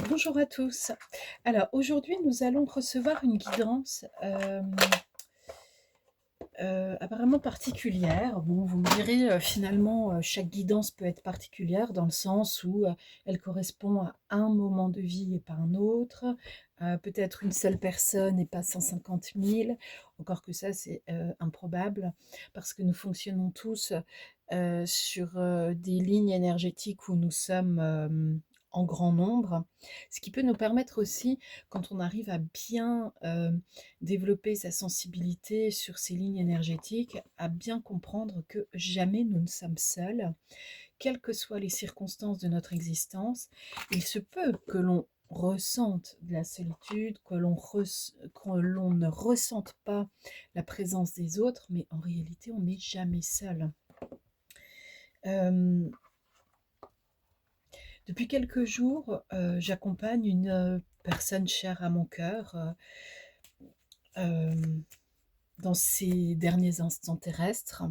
Bonjour à tous. Alors aujourd'hui, nous allons recevoir une guidance apparemment particulière. Bon, vous me direz, finalement, chaque guidance peut être particulière dans le sens où elle correspond à un moment de vie et pas un autre. Peut-être une seule personne et pas 150 000. Encore que ça, c'est improbable parce que nous fonctionnons tous sur des lignes énergétiques où nous sommes en grand nombre. Ce qui peut nous permettre aussi, quand on arrive à bien développer sa sensibilité sur ces lignes énergétiques, à bien comprendre que jamais nous ne sommes seuls, quelles que soient les circonstances de notre existence. Il se peut que l'on ressente de la solitude, que l'on ne ressente pas la présence des autres, mais en réalité, on n'est jamais seul. Euh, Depuis quelques jours, j'accompagne une personne chère à mon cœur euh, dans ses derniers instants terrestres.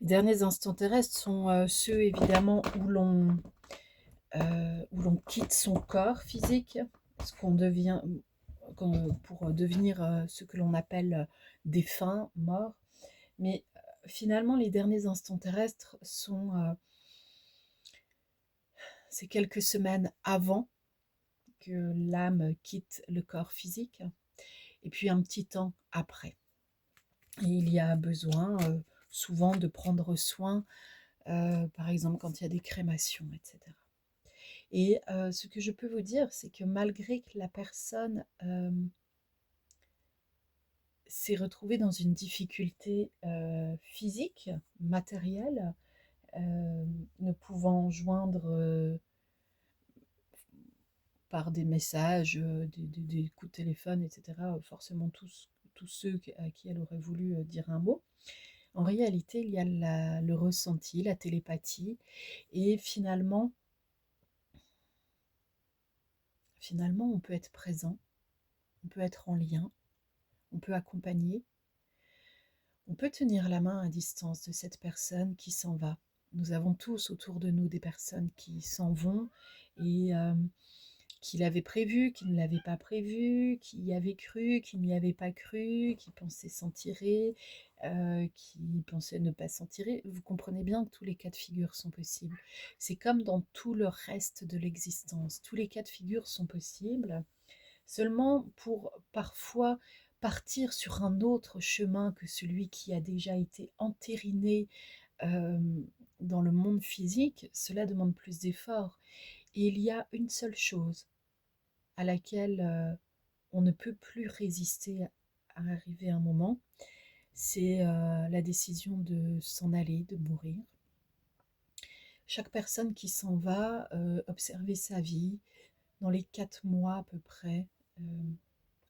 Les derniers instants terrestres sont ceux évidemment où l'on quitte son corps physique, ce qu'on devient, pour devenir ce que l'on appelle défunt, mort. Mais finalement, les derniers instants terrestres sont ces quelques semaines avant que l'âme quitte le corps physique, et puis un petit temps après. Et il y a besoin souvent de prendre soin, par exemple quand il y a des crémations, etc. Et ce que je peux vous dire, c'est que malgré que la personne s'est retrouvée dans une difficulté physique, matérielle, ne pouvant joindre par des messages, des coups de téléphone, etc., forcément tous ceux à qui elle aurait voulu dire un mot. En réalité, il y a le ressenti, la télépathie, et finalement, on peut être présent, on peut être en lien, on peut accompagner, on peut tenir la main à distance de cette personne qui s'en va. Nous avons tous autour de nous des personnes qui s'en vont et qui l'avaient prévu, qui ne l'avaient pas prévu, qui y avaient cru, qui n'y avaient pas cru, qui pensaient s'en tirer, qui pensaient ne pas s'en tirer. Vous comprenez bien que tous les cas de figure sont possibles. C'est comme dans tout le reste de l'existence. Tous les cas de figure sont possibles, seulement pour parfois partir sur un autre chemin que celui qui a déjà été entériné euh, dans le monde physique, cela demande plus d'efforts. Et il y a une seule chose à laquelle on ne peut plus résister à arriver un moment, c'est la décision de s'en aller, de mourir. Chaque personne qui s'en va observer sa vie dans les 4 mois à peu près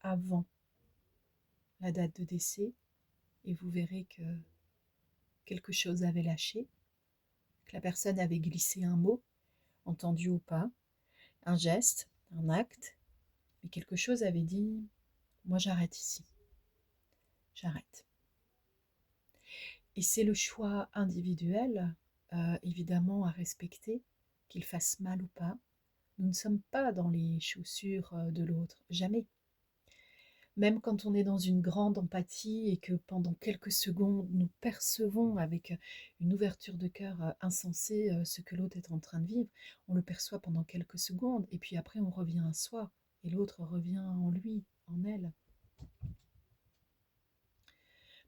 avant la date de décès, et vous verrez que quelque chose avait lâché, que la personne avait glissé un mot, entendu ou pas, un geste, un acte, mais quelque chose avait dit, moi j'arrête ici, j'arrête. Et c'est le choix individuel, évidemment, à respecter, qu'il fasse mal ou pas. Nous ne sommes pas dans les chaussures de l'autre, jamais. Même quand on est dans une grande empathie et que pendant quelques secondes, nous percevons avec une ouverture de cœur insensée ce que l'autre est en train de vivre, on le perçoit pendant quelques secondes et puis après on revient à soi et l'autre revient en lui, en elle.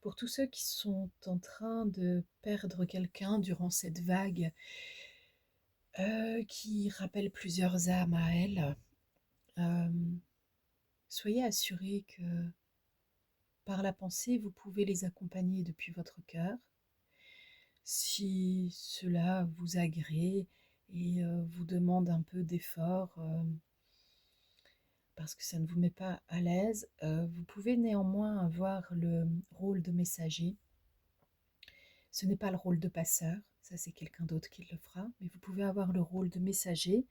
Pour tous ceux qui sont en train de perdre quelqu'un durant cette vague qui rappelle plusieurs âmes à elle, euh, soyez assurés que par la pensée, vous pouvez les accompagner depuis votre cœur. Si cela vous agrée et vous demande un peu d'effort, parce que ça ne vous met pas à l'aise, vous pouvez néanmoins avoir le rôle de messager. Ce n'est pas le rôle de passeur, ça c'est quelqu'un d'autre qui le fera, mais vous pouvez avoir le rôle de messager.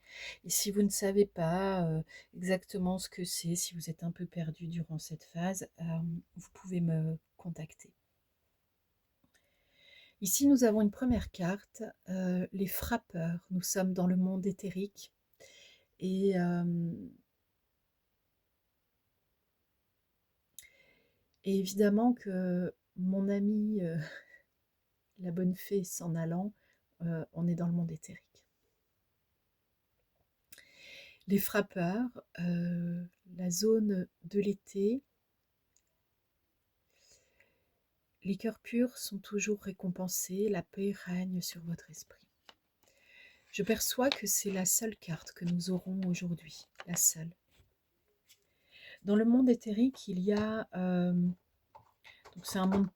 Et si vous ne savez pas exactement ce que c'est, si vous êtes un peu perdu durant cette phase, vous pouvez me contacter. Ici, nous avons une première carte, les frappeurs. Nous sommes dans le monde éthérique Et, et évidemment que mon amie, la bonne fée s'en allant, on est dans le monde éthérique. Les frappeurs, la zone de l'été, les cœurs purs sont toujours récompensés, la paix règne sur votre esprit. Je perçois que c'est la seule carte que nous aurons aujourd'hui, la seule. Dans le monde éthérique, il y a, donc c'est un monde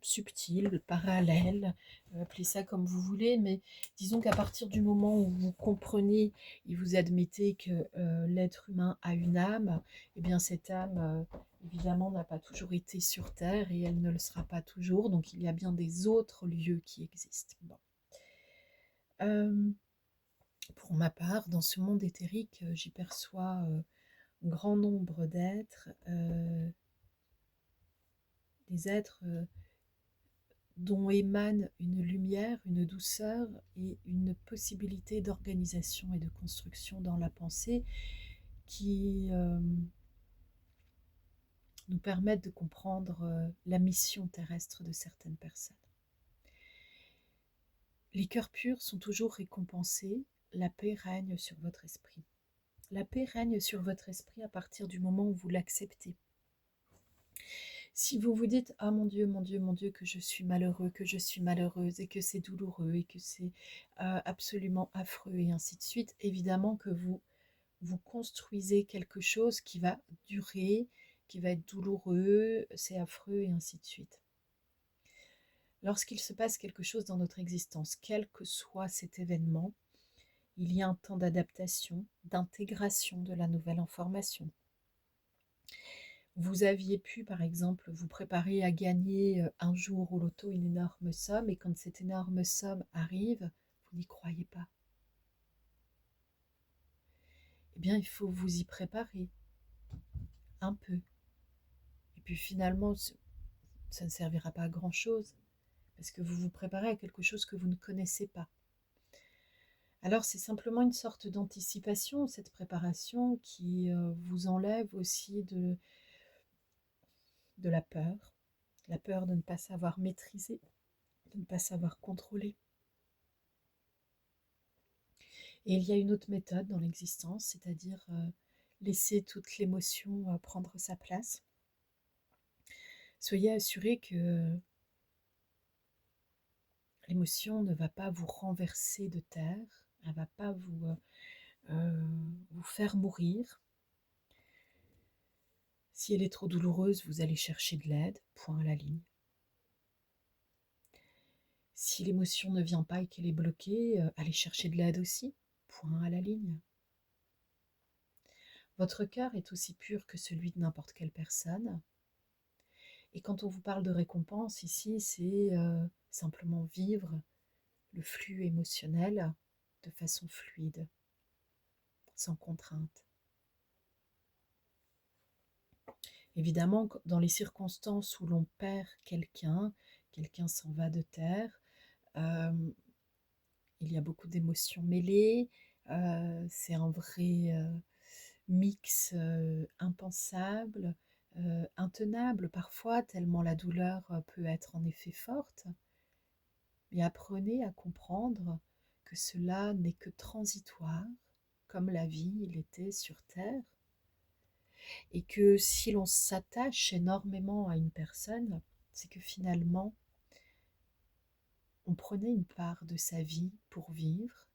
subtil, parallèle, appelez ça comme vous voulez, mais disons qu'à partir du moment où vous comprenez et vous admettez que l'être humain a une âme, eh bien cette âme, évidemment, n'a pas toujours été sur Terre et elle ne le sera pas toujours, donc il y a bien des autres lieux qui existent. Bon. Pour ma part, dans ce monde éthérique, j'y perçois un grand nombre d'êtres, des êtres dont émane une lumière, une douceur et une possibilité d'organisation et de construction dans la pensée qui nous permettent de comprendre la mission terrestre de certaines personnes. Les cœurs purs sont toujours récompensés, la paix règne sur votre esprit. La paix règne sur votre esprit à partir du moment où vous l'acceptez. Si vous vous dites « Ah mon Dieu, mon Dieu, mon Dieu, que je suis malheureux, que je suis malheureuse et que c'est douloureux et que c'est absolument affreux et ainsi de suite », évidemment que vous construisez quelque chose qui va durer, qui va être douloureux, c'est affreux et ainsi de suite. Lorsqu'il se passe quelque chose dans notre existence, quel que soit cet événement, il y a un temps d'adaptation, d'intégration de la nouvelle information. Vous aviez pu, par exemple, vous préparer à gagner un jour au loto une énorme somme, et quand cette énorme somme arrive, vous n'y croyez pas. Eh bien, il faut vous y préparer un peu. Et puis finalement, ça ne servira pas à grand-chose, parce que vous vous préparez à quelque chose que vous ne connaissez pas. Alors c'est simplement une sorte d'anticipation, cette préparation, qui vous enlève aussi de la peur de ne pas savoir maîtriser, de ne pas savoir contrôler. Et il y a une autre méthode dans l'existence, c'est-à-dire laisser toute l'émotion prendre sa place. Soyez assurés que l'émotion ne va pas vous renverser de terre, elle ne va pas vous faire mourir. Si elle est trop douloureuse, vous allez chercher de l'aide, point à la ligne. Si l'émotion ne vient pas et qu'elle est bloquée, allez chercher de l'aide aussi, point à la ligne. Votre cœur est aussi pur que celui de n'importe quelle personne. Et quand on vous parle de récompense ici, c'est simplement vivre le flux émotionnel de façon fluide, sans contrainte. Évidemment, dans les circonstances où l'on perd quelqu'un, quelqu'un s'en va de terre, il y a beaucoup d'émotions mêlées, c'est un vrai mix impensable, intenable parfois, tellement la douleur peut être en effet forte. Mais apprenez à comprendre que cela n'est que transitoire, comme la vie l'était sur Terre, et que si l'on s'attache énormément à une personne, c'est que finalement, on prenait une part de sa vie pour vivre.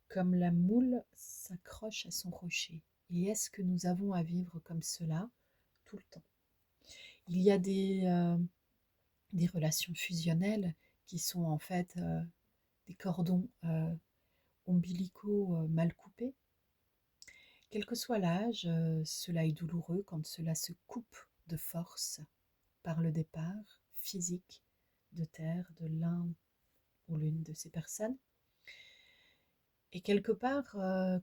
Comme la moule s'accroche à son rocher. Et est-ce que nous avons à vivre comme cela tout le temps? Il y a des relations fusionnelles qui sont en fait des cordons ombilicaux mal coupés. Quel que soit l'âge, cela est douloureux quand cela se coupe de force par le départ physique de terre de l'un ou l'une de ces personnes. Et quelque part,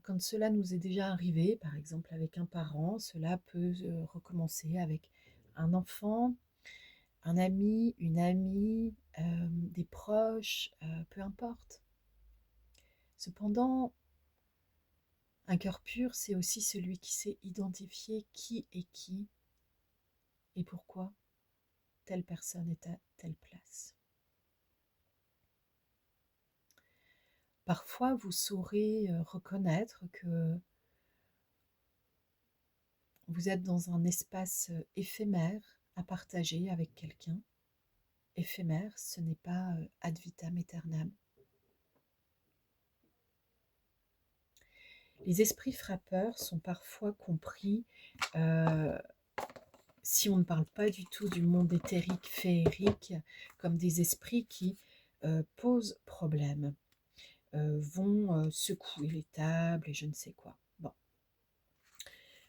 quand cela nous est déjà arrivé, par exemple avec un parent, cela peut recommencer avec un enfant, un ami, une amie, des proches, peu importe. Cependant, un cœur pur, c'est aussi celui qui sait identifier qui est qui et pourquoi telle personne est à telle place. Parfois, vous saurez reconnaître que vous êtes dans un espace éphémère à partager avec quelqu'un. Éphémère, ce n'est pas ad vitam aeternam. Les esprits frappeurs sont parfois compris, si on ne parle pas du tout du monde éthérique, féerique, comme des esprits qui posent problème, vont secouer les tables et je ne sais quoi. Bon.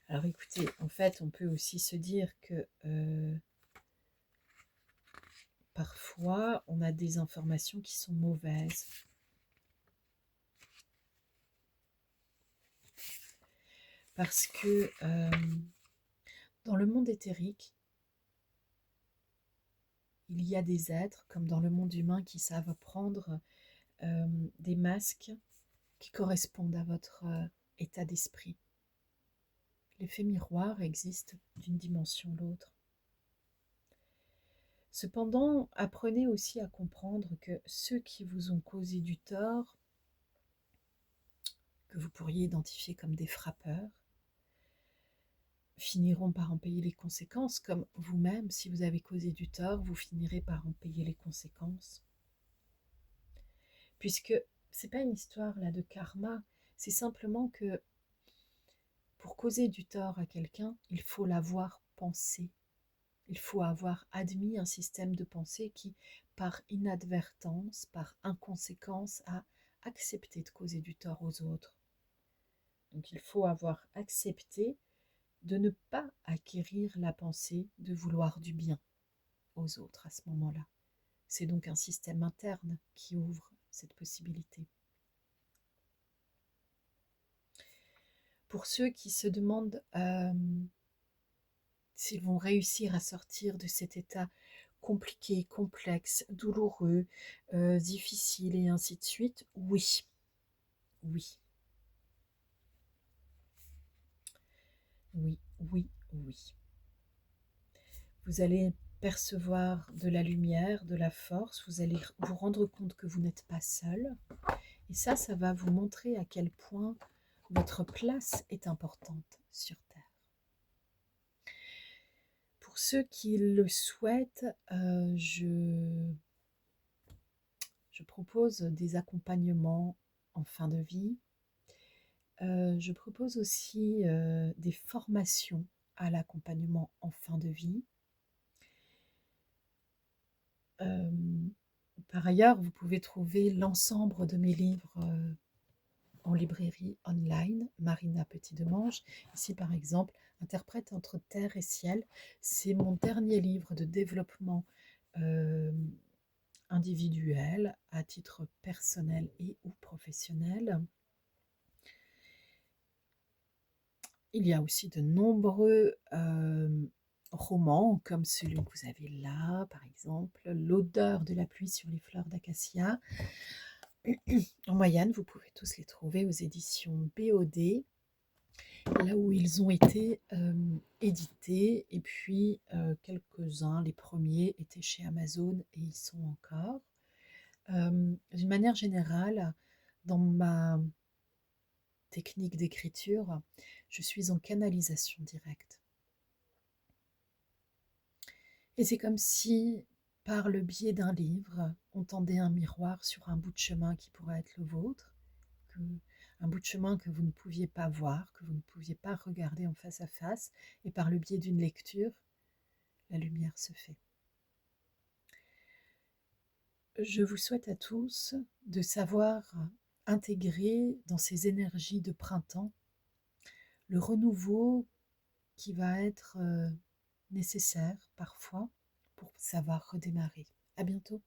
Alors écoutez, en fait, on peut aussi se dire que parfois, on a des informations qui sont mauvaises. Parce que dans le monde éthérique, il y a des êtres, comme dans le monde humain, qui savent prendre des masques qui correspondent à votre état d'esprit. L'effet miroir existe d'une dimension à l'autre. Cependant, apprenez aussi à comprendre que ceux qui vous ont causé du tort, que vous pourriez identifier comme des frappeurs, finiront par en payer les conséquences, comme vous-même, si vous avez causé du tort, vous finirez par en payer les conséquences. Puisque c'est pas une histoire là de karma, c'est simplement que pour causer du tort à quelqu'un, il faut l'avoir pensé. Il faut avoir admis un système de pensée qui, par inadvertance, par inconséquence, a accepté de causer du tort aux autres. Donc il faut avoir accepté de ne pas acquérir la pensée de vouloir du bien aux autres à ce moment-là. C'est donc un système interne qui ouvre cette possibilité. Pour ceux qui se demandent s'ils vont réussir à sortir de cet état compliqué, complexe, douloureux, difficile et ainsi de suite, oui, oui, oui, oui, oui. Vous allez percevoir de la lumière, de la force, vous allez vous rendre compte que vous n'êtes pas seul. Et ça va vous montrer à quel point votre place est importante sur Terre. Pour ceux qui le souhaitent, je propose des accompagnements en fin de vie. Je propose aussi des formations à l'accompagnement en fin de vie. Par ailleurs, vous pouvez trouver l'ensemble de mes livres en librairie online, Marina Petit-Demange. Ici, par exemple, Interprète entre terre et ciel. C'est mon dernier livre de développement individuel, à titre personnel et ou professionnel. Il y a aussi de nombreux romans, comme celui que vous avez là, par exemple, L'odeur de la pluie sur les fleurs d'acacia. En moyenne, vous pouvez tous les trouver aux éditions BOD, là où ils ont été édités. Et puis, quelques-uns, les premiers, étaient chez Amazon et ils sont encore. D'une manière générale, dans ma technique d'écriture, je suis en canalisation directe. Et c'est comme si, par le biais d'un livre, on tendait un miroir sur un bout de chemin qui pourrait être le vôtre, un bout de chemin que vous ne pouviez pas voir, que vous ne pouviez pas regarder en face à face, et par le biais d'une lecture, la lumière se fait. Je vous souhaite à tous de savoir intégrer dans ces énergies de printemps le renouveau qui va être nécessaire parfois pour savoir redémarrer. À bientôt.